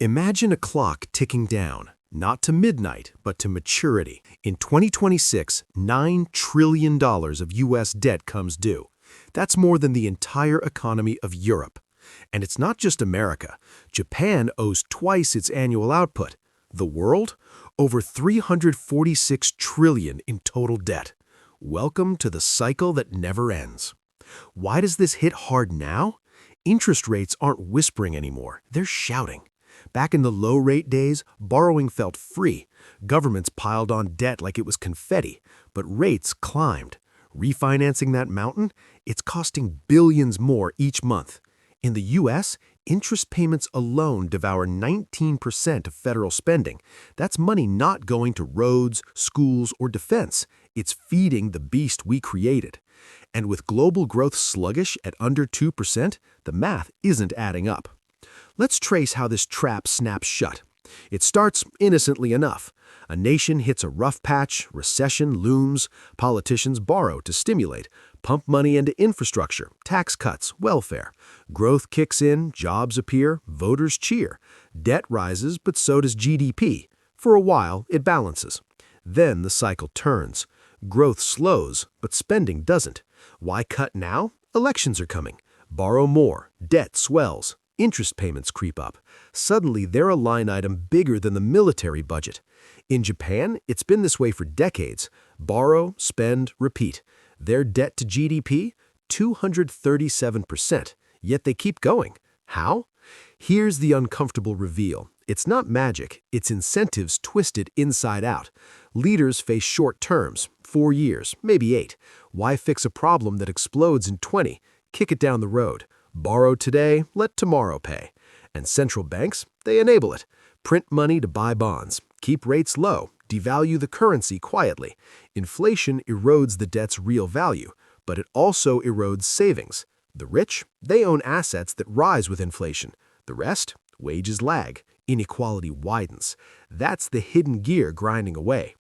Imagine a clock ticking down, not to midnight, but to maturity. In 2026, $9 trillion of U.S. debt comes due. That's more than the entire economy of Europe. And it's not just America. Japan owes twice its annual output. The world? Over $346 trillion in total debt. Welcome to the cycle that never ends. Why does this hit hard now? Interest rates aren't whispering anymore, they're shouting. Back in the low-rate days, borrowing felt free. Governments piled on debt like it was confetti, but rates climbed. Refinancing that mountain? It's costing billions more each month. In the U.S., interest payments alone devour 19% of federal spending. That's money not going to roads, schools, or defense. It's feeding the beast we created. And with global growth sluggish at under 2%, the math isn't adding up. Let's trace how this trap snaps shut. It starts innocently enough. A nation hits a rough patch, recession looms, politicians borrow to stimulate, pump money into infrastructure, tax cuts, welfare. Growth kicks in, jobs appear, voters cheer. Debt rises, but so does GDP. For a while, it balances. Then the cycle turns. Growth slows, but spending doesn't. Why cut now? Elections are coming. Borrow more, debt swells. Interest payments creep up. Suddenly, they're a line item bigger than the military budget. In Japan, it's been this way for decades. Borrow, spend, repeat. Their debt to GDP? 237%. Yet they keep going. How? Here's the uncomfortable reveal. It's not magic, it's incentives twisted inside out. Leaders face short terms, 4 years, maybe 8. Why fix a problem that explodes in 20? Kick it down the road. Borrow today, let tomorrow pay. And central banks, they enable it. Print money to buy bonds, keep rates low, devalue the currency quietly. Inflation erodes the debt's real value, but it also erodes savings. The rich, they own assets that rise with inflation. The rest, wages lag, inequality widens. That's the hidden gear grinding away.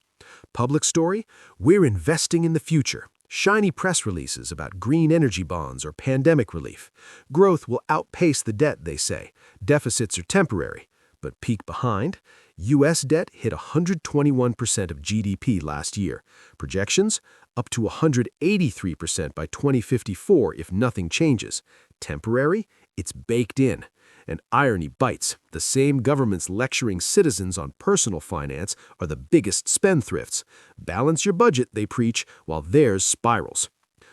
Public story? We're investing in the future. Shiny press releases about green energy bonds or pandemic relief. Growth will outpace the debt, they say. Deficits are temporary. But peek behind, U.S. debt hit 121% of GDP last year. Projections? Up to 183% by 2054 if nothing changes. Temporary? It's baked in. And irony bites. The same governments lecturing citizens on personal finance are the biggest spendthrifts. Balance your budget, they preach, while theirs spirals.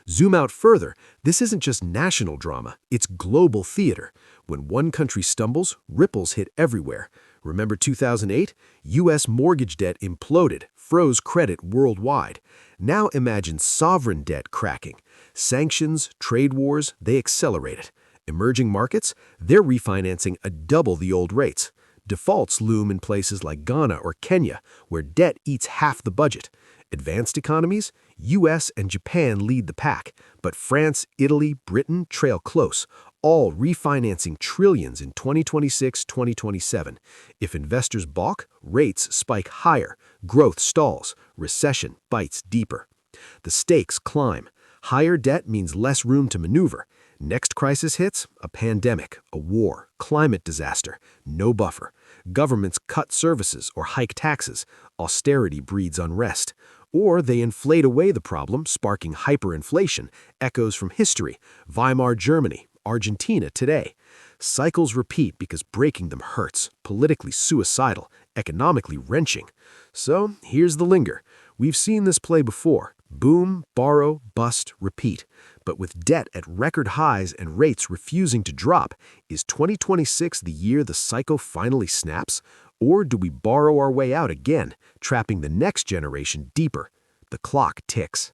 Zoom out further, this isn't just national drama, it's global theater. When one country stumbles, ripples hit everywhere. Remember 2008? U.S. mortgage debt imploded, froze credit worldwide. Now imagine sovereign debt cracking. Sanctions, trade wars, they accelerate it. Emerging markets, they're refinancing at double the old rates. Defaults loom in places like Ghana or Kenya, where debt eats half the budget. Advanced economies, US and Japan lead the pack, but France, Italy, Britain trail close, all refinancing trillions in 2026-2027. If investors balk, rates spike higher, growth stalls, recession bites deeper. The stakes climb. Higher debt means less room to maneuver. Next crisis hits, a pandemic, a war, climate disaster, no buffer. Governments cut services or hike taxes. Austerity breeds unrest. Or they inflate away the problem, sparking hyperinflation, echoes from history, Weimar Germany, Argentina today. Cycles repeat because breaking them hurts, politically suicidal, economically wrenching. So here's the linger. We've seen this play before. Boom, borrow, bust, repeat. But with debt at record highs and rates refusing to drop, is 2026 the year the cycle finally snaps? Or do we borrow our way out again, trapping the next generation deeper? The clock ticks.